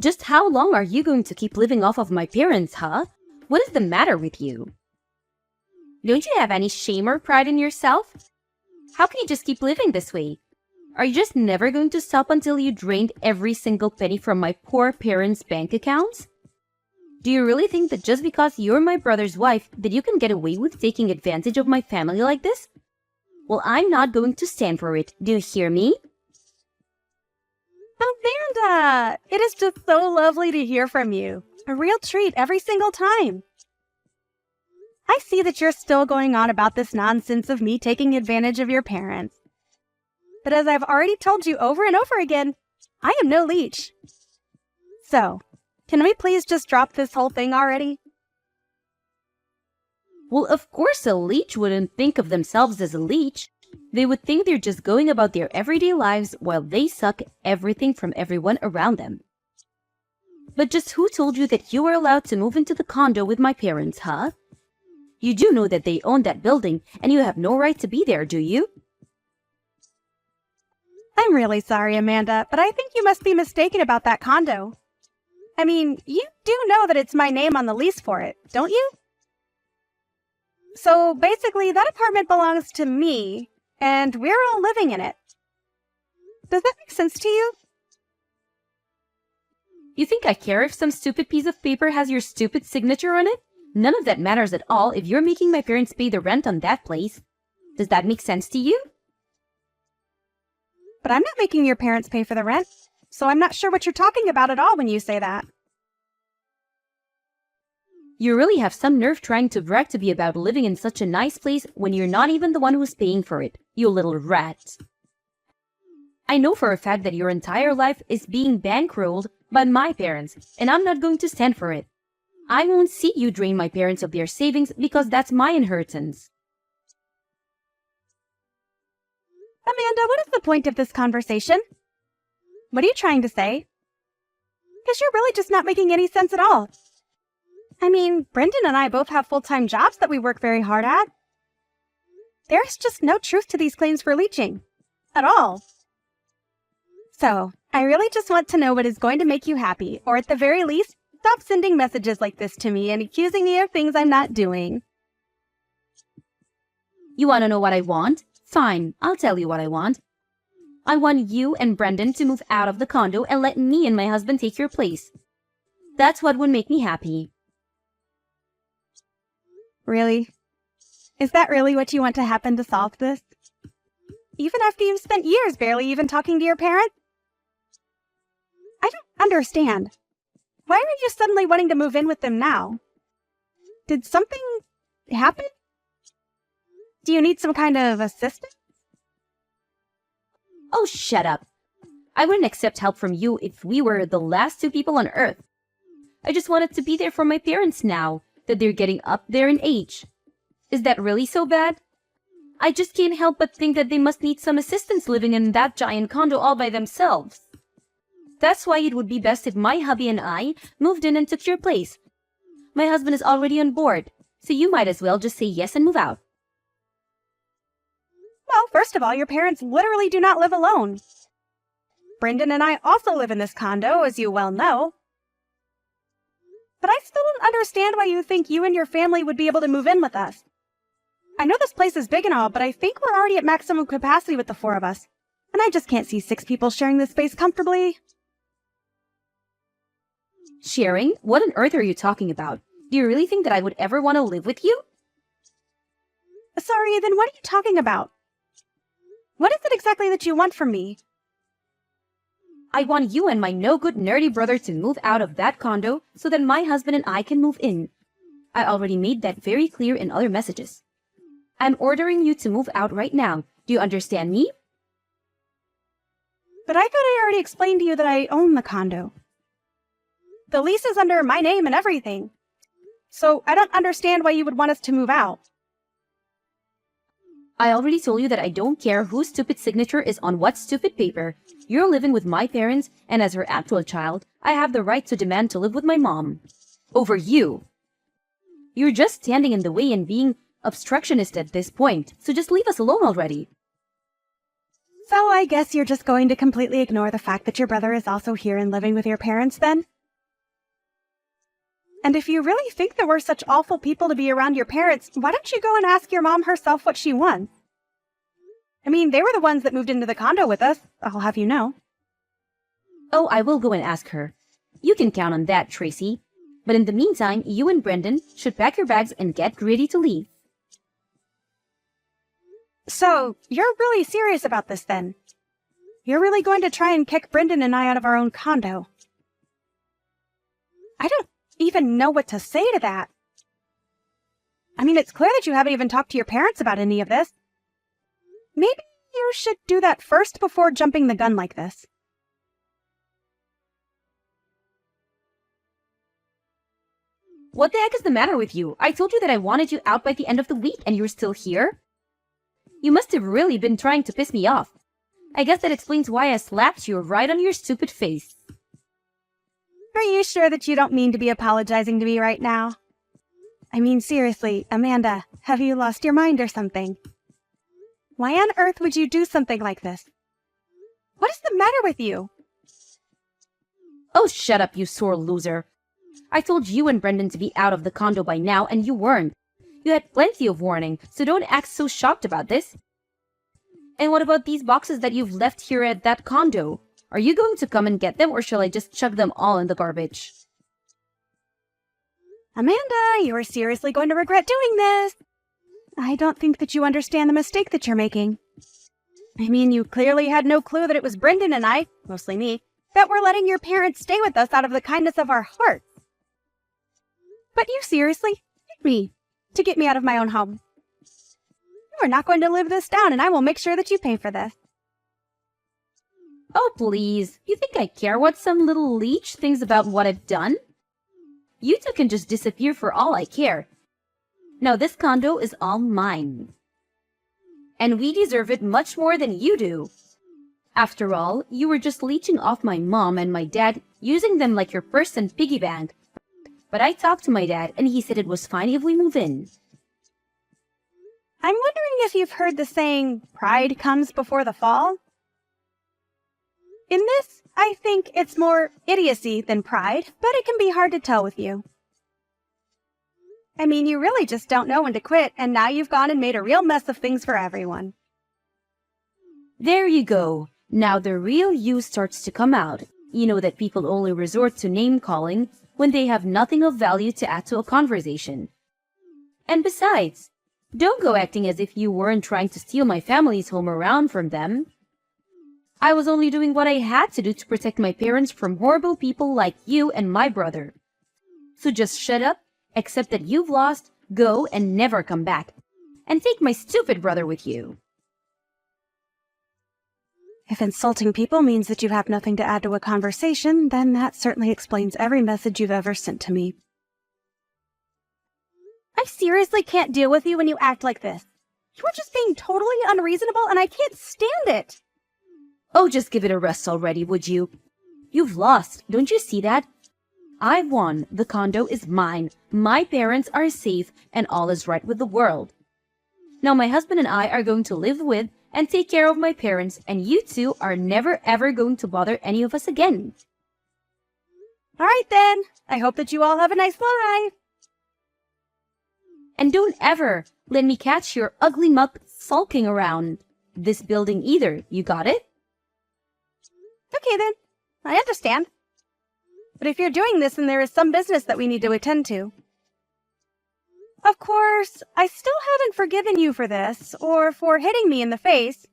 Just how long are you going to keep living off of my parents, huh? What is the matter with you? Don't you have any shame or pride in yourself? How can you just keep living this way? Are you just never going to stop until you drained every single penny from my poor parents' bank accounts? Do you really think that just because you're my brother's wife that you can get away with taking advantage of my family like this? Well, I'm not going to stand for it. Do you hear me? Amanda! It is just so lovely to hear from you. A real treat every single time. I see that you're still going on about this nonsense of me taking advantage of your parents. But as I've already told you over and over again, I am no leech. So, can we please just drop this whole thing already? Well, of course a leech wouldn't think of themselves as a leech. They would think they're just going about their everyday lives while they suck everything from everyone around them. But just who told you that you were allowed to move into the condo with my parents, huh? You do know that they own that building and you have no right to be there, do you? I'm really sorry, Amanda, but I think you must be mistaken about that condo. I mean, you do know that it's my name on the lease for it, don't you? So basically, that apartment belongs to me, and we're all living in it. Does that make sense to you? You think I care if some stupid piece of paper has your stupid signature on it? None of that matters at all if you're making my parents pay the rent on that place. Does that make sense to you? But I'm not making your parents pay for the rent, so I'm not sure what you're talking about at all when you say that. You really have some nerve trying to brag to me about living in such a nice place when you're not even the one who's paying for it, you little rat. I know for a fact that your entire life is being bankrolled by my parents, and I'm not going to stand for it. I won't see you drain my parents of their savings because that's my inheritance. Amanda, what is the point of this conversation? What are you trying to say? Because you're really just not making any sense at all. I mean, Brendan and I both have full-time jobs that we work very hard at. There's just no truth to these claims for leeching. At all. So, I really just want to know what is going to make you happy, or at the very least, stop sending messages like this to me and accusing me of things I'm not doing. You want to know what I want? Fine, I'll tell you what I want. I want you and Brendan to move out of the condo and let me and my husband take your place. That's what would make me happy. Really? Is that really what you want to happen to solve this? Even after you've spent years barely even talking to your parents? I don't understand. Why are you suddenly wanting to move in with them now? Did something happen? Do you need some kind of assistance? Oh, shut up. I wouldn't accept help from you if we were the last two people on Earth. I just wanted to be there for my parents now that they're getting up there in age. Is that really so bad? I just can't help but think that they must need some assistance living in that giant condo all by themselves. That's why it would be best if my hubby and I moved in and took your place. My husband is already on board, so you might as well just say yes and move out. Well, first of all, your parents literally do not live alone. Brendan and I also live in this condo, as you well know. But I still don't understand why you think you and your family would be able to move in with us. I know this place is big and all, but I think we're already at maximum capacity with the four of us. And I just can't see 6 people sharing this space comfortably. Sharing? What on earth are you talking about? Do you really think that I would ever want to live with you? Sorry, then what are you talking about? What is it exactly that you want from me? I want you and my no-good nerdy brother to move out of that condo so that my husband and I can move in. I already made that very clear in other messages. I'm ordering you to move out right now. Do you understand me? But I thought I already explained to you that I own the condo. The lease is under my name and everything. So I don't understand why you would want us to move out. I already told you that I don't care whose stupid signature is on what stupid paper. You're living with my parents, and as her actual child, I have the right to demand to live with my mom. Over you. You're just standing in the way and being obstructionist at this point, so just leave us alone already. So I guess you're just going to completely ignore the fact that your brother is also here and living with your parents then? And if you really think that we're such awful people to be around your parents, why don't you go and ask your mom herself what she wants? I mean, they were the ones that moved into the condo with us, I'll have you know. Oh, I will go and ask her. You can count on that, Tracy. But in the meantime, you and Brendan should pack your bags and get ready to leave. So, you're really serious about this then? You're really going to try and kick Brendan and I out of our own condo? I don't even know what to say to that. I mean, it's clear that you haven't even talked to your parents about any of this. Maybe you should do that first before jumping the gun like this. What the heck is the matter with you? I told you that I wanted you out by the end of the week and you're still here? You must have really been trying to piss me off. I guess that explains why I slapped you right on your stupid face. Are you sure that you don't mean to be apologizing to me right now? I mean, seriously, Amanda, have you lost your mind or something? Why on earth would you do something like this? What is the matter with you? Oh, shut up, you sore loser. I told you and Brendan to be out of the condo by now, and you weren't. You had plenty of warning, so don't act so shocked about this. And what about these boxes that you've left here at that condo? Are you going to come and get them, or shall I just chuck them all in the garbage? Amanda, you are seriously going to regret doing this. I don't think that you understand the mistake that you're making. I mean, you clearly had no clue that it was Brendan and I, mostly me, that were letting your parents stay with us out of the kindness of our hearts. But you seriously hit me to get me out of my own home. You are not going to live this down, and I will make sure that you pay for this. Oh, please. You think I care what some little leech thinks about what I've done? You two can just disappear for all I care. Now this condo is all mine. And we deserve it much more than you do. After all, you were just leeching off my mom and my dad, using them like your purse and piggy bank. But I talked to my dad, and he said it was fine if we move in. I'm wondering if you've heard the saying, pride comes before the fall? In this, I think it's more idiocy than pride, but it can be hard to tell with you. I mean, you really just don't know when to quit, and now you've gone and made a real mess of things for everyone. There you go. Now the real you starts to come out. You know that people only resort to name-calling when they have nothing of value to add to a conversation. And besides, don't go acting as if you weren't trying to steal my family's home around from them. I was only doing what I had to do to protect my parents from horrible people like you and my brother. So just shut up, accept that you've lost, go and never come back, and take my stupid brother with you. If insulting people means that you have nothing to add to a conversation, then that certainly explains every message you've ever sent to me. I seriously can't deal with you when you act like this. You are just being totally unreasonable, and I can't stand it. Oh, just give it a rest already, would you? You've lost, don't you see that? I've won, the condo is mine, my parents are safe, and all is right with the world. Now my husband and I are going to live with and take care of my parents, and you two are never ever going to bother any of us again. All right then, I hope that you all have a nice life. And don't ever let me catch your ugly muck sulking around this building either, you got it? Okay then, I understand. But if you're doing this, then there is some business that we need to attend to. Of course, I still haven't forgiven you for this, or for hitting me in the face.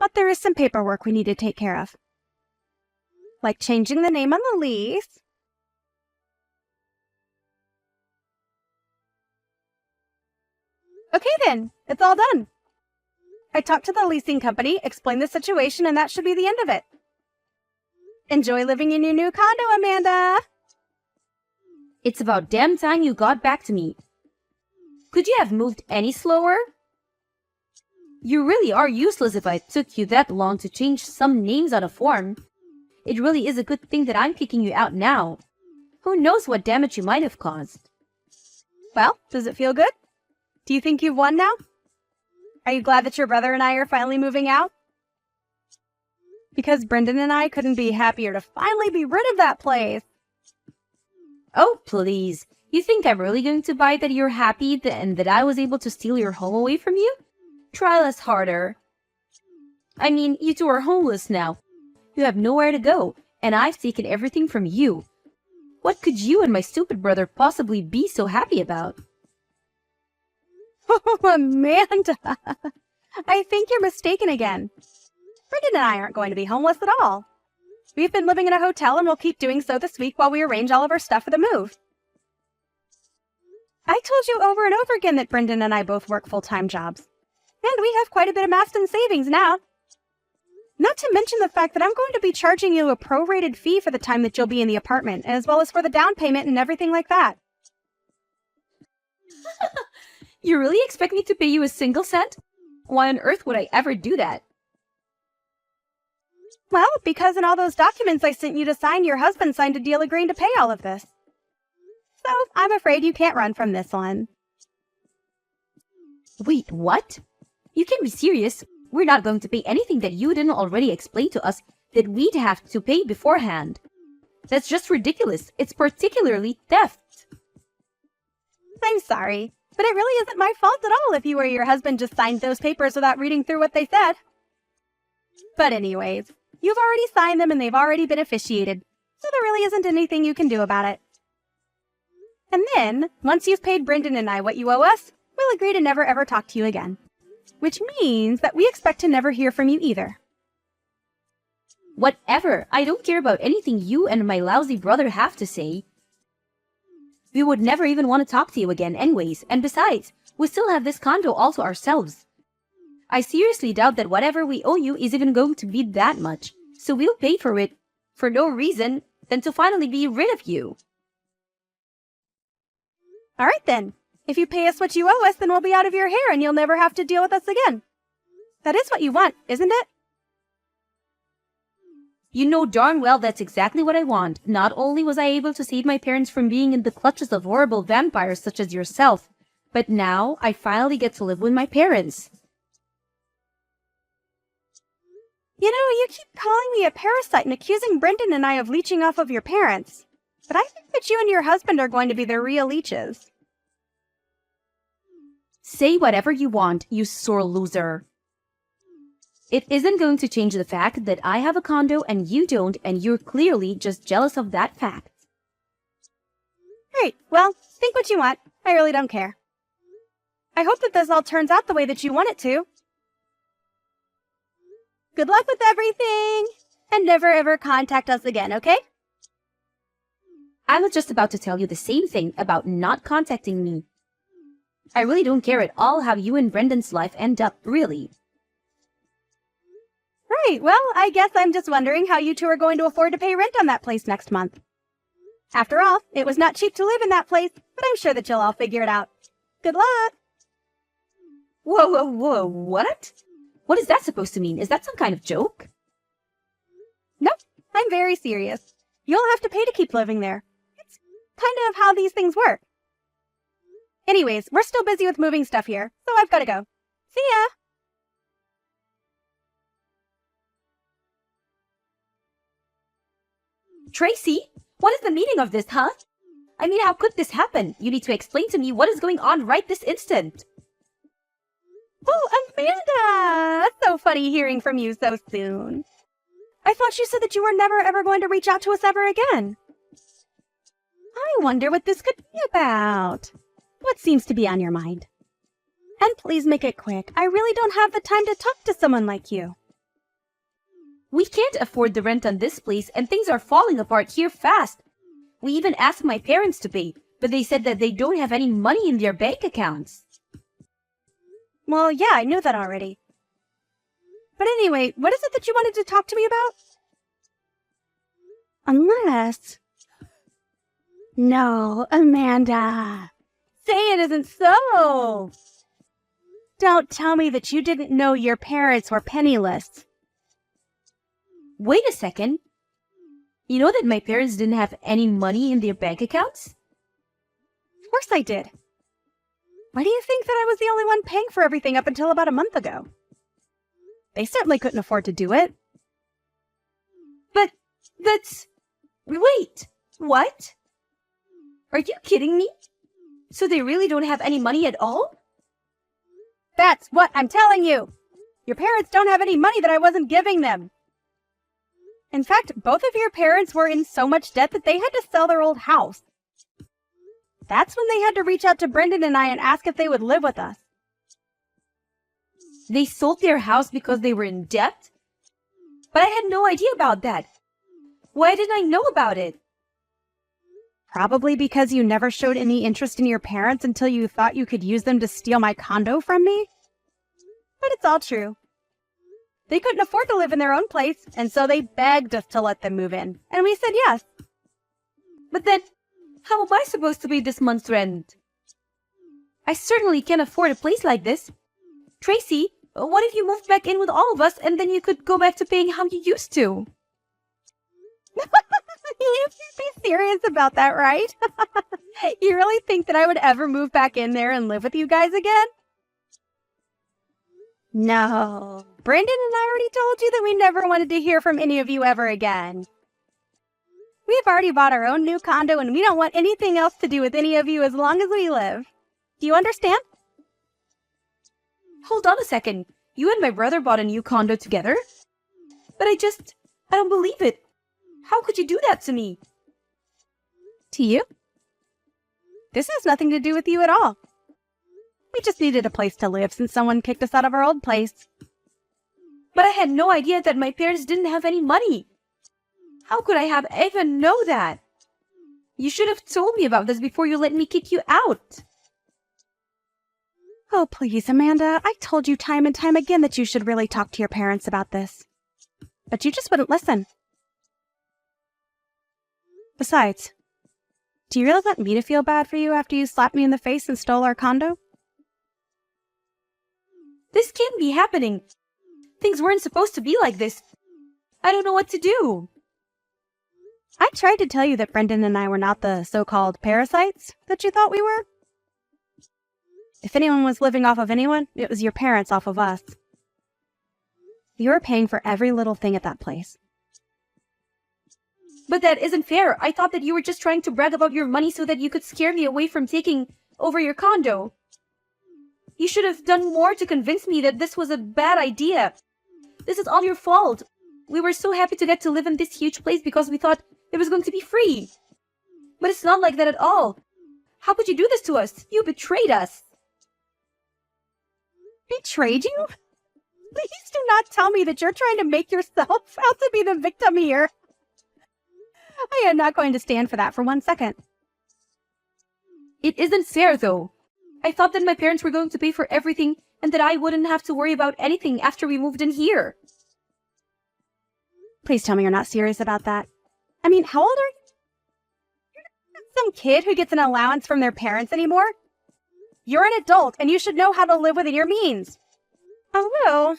But there is some paperwork we need to take care of. Like changing the name on the lease. Okay then, it's all done. I talked to the leasing company, explained the situation, and that should be the end of it. Enjoy living in your new condo, Amanda! It's about damn time you got back to me. Could you have moved any slower? You really are useless if I took you that long to change some names on a form. It really is a good thing that I'm kicking you out now. Who knows what damage you might have caused. Well, does it feel good? Do you think you've won now? Are you glad that your brother and I are finally moving out? Because Brendan and I couldn't be happier to finally be rid of that place. Oh, please. You think I'm really going to buy that you're happy and that I was able to steal your home away from you? Try less harder. I mean, you two are homeless now. You have nowhere to go, and I've taken everything from you. What could you and my stupid brother possibly be so happy about? Oh, Amanda! I think you're mistaken again. Brendan and I aren't going to be homeless at all. We've been living in a hotel and we'll keep doing so this week while we arrange all of our stuff for the move. I told you over and over again that Brendan and I both work full-time jobs. And we have quite a bit amassed in savings now. Not to mention the fact that I'm going to be charging you a prorated fee for the time that you'll be in the apartment, as well as for the down payment and everything like that. You really expect me to pay you a single cent? Why on earth would I ever do that? Well, because in all those documents I sent you to sign, your husband signed a deal agreeing to pay all of this. So, I'm afraid you can't run from this one. Wait, what? You can't be serious. We're not going to pay anything that you didn't already explain to us that we'd have to pay beforehand. That's just ridiculous. It's particularly theft. I'm sorry, but it really isn't my fault at all if you or your husband just signed those papers without reading through what they said. But anyways, you've already signed them and they've already been officiated, so there really isn't anything you can do about it. And then, once you've paid Brendan and I what you owe us, we'll agree to never ever talk to you again. Which means that we expect to never hear from you either. Whatever. I don't care about anything you and my lousy brother have to say. We would never even want to talk to you again anyways, and besides, we still have this condo all to ourselves. I seriously doubt that whatever we owe you is even going to be that much, so we'll pay for it for no reason than to finally be rid of you. Alright then. If you pay us what you owe us, then we'll be out of your hair and you'll never have to deal with us again. That is what you want, isn't it? You know darn well that's exactly what I want. Not only was I able to save my parents from being in the clutches of horrible vampires such as yourself, but now I finally get to live with my parents. You know, you keep calling me a parasite and accusing Brendan and I of leeching off of your parents. But I think that you and your husband are going to be the real leeches. Say whatever you want, you sore loser. It isn't going to change the fact that I have a condo and you don't, and you're clearly just jealous of that fact. Great. Well, think what you want. I really don't care. I hope that this all turns out the way that you want it to. Good luck with everything, and never ever contact us again, okay? I was just about to tell you the same thing about not contacting me. I really don't care at all how you and Brendan's life end up, really. Right, well, I guess I'm just wondering how you two are going to afford to pay rent on that place next month. After all, it was not cheap to live in that place, but I'm sure that you'll all figure it out. Good luck! Whoa, what? What is that supposed to mean? Is that some kind of joke? Nope, I'm very serious. You'll have to pay to keep living there. It's kind of how these things work. Anyways, we're still busy with moving stuff here, so I've got to go. See ya! Tracy, what is the meaning of this, huh? I mean, how could this happen? You need to explain to me what is going on right this instant. Oh, Amanda! That's so funny hearing from you so soon. I thought you said that you were never ever going to reach out to us ever again. I wonder what this could be about. What seems to be on your mind? And please make it quick. I really don't have the time to talk to someone like you. We can't afford the rent on this place and things are falling apart here fast. We even asked my parents to pay, but they said that they don't have any money in their bank accounts. Well, yeah, I knew that already. But anyway, what is it that you wanted to talk to me about? Unless... No, Amanda. Say it isn't so. Don't tell me that you didn't know your parents were penniless. Wait a second. You know that my parents didn't have any money in their bank accounts? Of course I did. Why do you think that I was the only one paying for everything up until about a month ago? They certainly couldn't afford to do it. But that's... Wait, what? Are you kidding me? So they really don't have any money at all? That's what I'm telling you. Your parents don't have any money that I wasn't giving them. In fact, both of your parents were in so much debt that they had to sell their old house. That's when they had to reach out to Brendan and I and ask if they would live with us. They sold their house because they were in debt? But I had no idea about that. Why didn't I know about it? Probably because you never showed any interest in your parents until you thought you could use them to steal my condo from me. But it's all true. They couldn't afford to live in their own place, and so they begged us to let them move in. And we said yes. But then, how am I supposed to pay this month's rent? I certainly can't afford a place like this. Tracy, what if you moved back in with all of us and then you could go back to paying how you used to? You can't be serious about that, right? You really think that I would ever move back in there and live with you guys again? No. Brendan and I already told you that we never wanted to hear from any of you ever again. We've already bought our own new condo and we don't want anything else to do with any of you as long as we live. Do you understand? Hold on a second. You and my brother bought a new condo together? But I don't believe it. How could you do that to me? To you? This has nothing to do with you at all. We just needed a place to live since someone kicked us out of our old place. But I had no idea that my parents didn't have any money. How could I have even know that? You should have told me about this before you let me kick you out. Oh, please, Amanda. I told you time and time again that you should really talk to your parents about this. But you just wouldn't listen. Besides, do you really want me to feel bad for you after you slapped me in the face and stole our condo? This can't be happening. Things weren't supposed to be like this. I don't know what to do. I tried to tell you that Brendan and I were not the so-called parasites that you thought we were. If anyone was living off of anyone, it was your parents off of us. You were paying for every little thing at that place. But that isn't fair. I thought that you were just trying to brag about your money so that you could scare me away from taking over your condo. You should have done more to convince me that this was a bad idea. This is all your fault. We were so happy to get to live in this huge place because we thought it was going to be free. But it's not like that at all. How could you do this to us? You betrayed us. Betrayed you? Please do not tell me that you're trying to make yourself out to be the victim here. I am not going to stand for that for 1 second. It isn't fair, though. I thought that my parents were going to pay for everything and that I wouldn't have to worry about anything after we moved in here. Please tell me you're not serious about that. I mean, how old are you? You're not some kid who gets an allowance from their parents anymore. You're an adult and you should know how to live within your means. Although,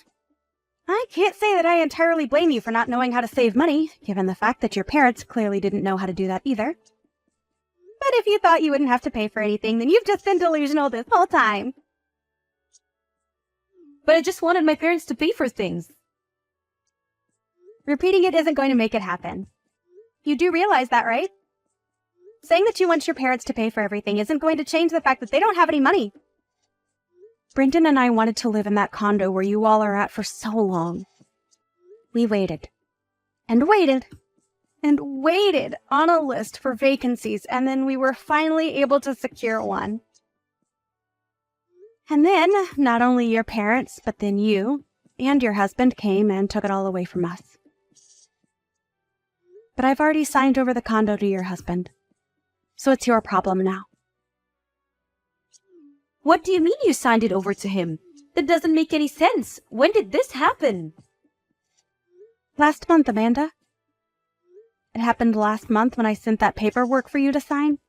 I can't say that I entirely blame you for not knowing how to save money, given the fact that your parents clearly didn't know how to do that either. But if you thought you wouldn't have to pay for anything, then you've just been delusional this whole time. But I just wanted my parents to pay for things. Repeating it isn't going to make it happen. You do realize that, right? Saying that you want your parents to pay for everything isn't going to change the fact that they don't have any money. Brendan and I wanted to live in that condo where you all are at for so long. We waited, and waited, and waited on a list for vacancies, and then we were finally able to secure one. And then, not only your parents, but then you and your husband came and took it all away from us. But I've already signed over the condo to your husband, so it's your problem now. What do you mean you signed it over to him? That doesn't make any sense. When did this happen? Last month, Amanda. It happened last month when I sent that paperwork for you to sign.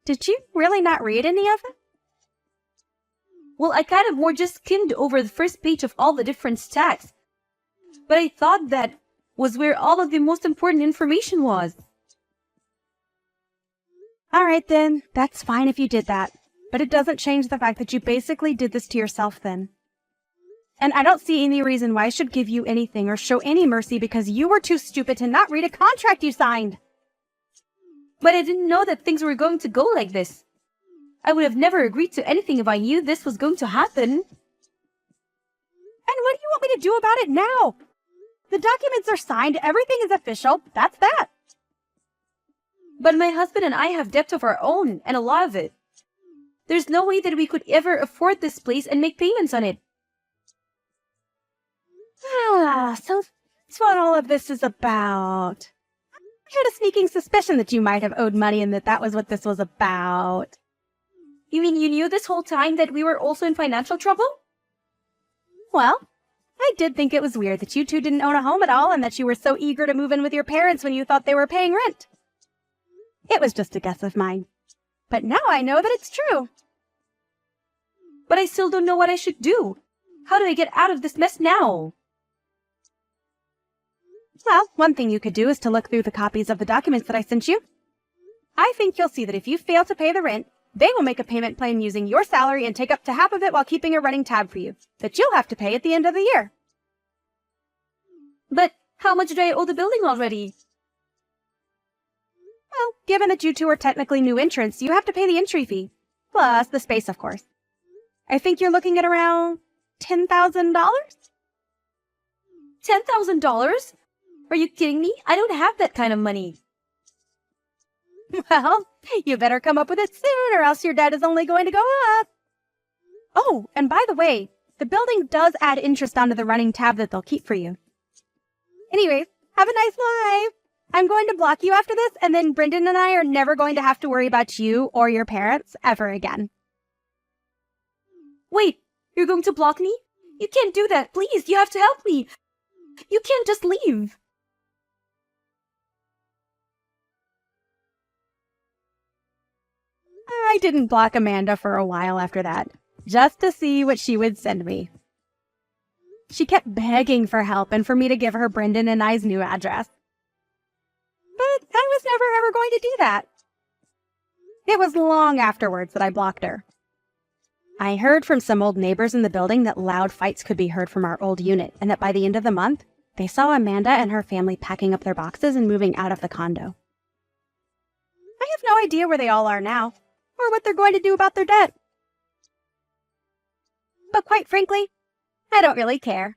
Did you really not read any of it? Well, I kind of more just skimmed over the first page of all the different stacks. But I thought that was where all of the most important information was. All right, then. That's fine if you did that. But it doesn't change the fact that you basically did this to yourself then. And I don't see any reason why I should give you anything or show any mercy because you were too stupid to not read a contract you signed. But I didn't know that things were going to go like this. I would have never agreed to anything if I knew this was going to happen. And what do you want me to do about it now? The documents are signed, everything is official, that's that. But my husband and I have debt of our own, and a lot of it. There's no way that we could ever afford this place and make payments on it. So that's what all of this is about. I had a sneaking suspicion that you might have owed money and that was what this was about. You mean you knew this whole time that we were also in financial trouble? Well, I did think it was weird that you two didn't own a home at all and that you were so eager to move in with your parents when you thought they were paying rent. It was just a guess of mine. But now I know that it's true. But I still don't know what I should do. How do I get out of this mess now? Well, one thing you could do is to look through the copies of the documents that I sent you. I think you'll see that if you fail to pay the rent, they will make a payment plan using your salary and take up to half of it while keeping a running tab for you that you'll have to pay at the end of the year. But how much do I owe the building already? Well, given that you two are technically new entrants, you have to pay the entry fee. Plus the space, of course. I think you're looking at around $10,000? $10,000? Are you kidding me? I don't have that kind of money. Well, you better come up with it soon or else your debt is only going to go up. Oh, and by the way, the building does add interest onto the running tab that they'll keep for you. Anyways, have a nice life. I'm going to block you after this, and then Brendan and I are never going to have to worry about you or your parents ever again. Wait, you're going to block me? You can't do that. Please, you have to help me. You can't just leave. I didn't block Amanda for a while after that, just to see what she would send me. She kept begging for help and for me to give her Brendan and I's new address. But I was never ever going to do that. It was long afterwards that I blocked her. I heard from some old neighbors in the building that loud fights could be heard from our old unit, and that by the end of the month, they saw Amanda and her family packing up their boxes and moving out of the condo. I have no idea where they all are now, or what they're going to do about their debt. But quite frankly, I don't really care.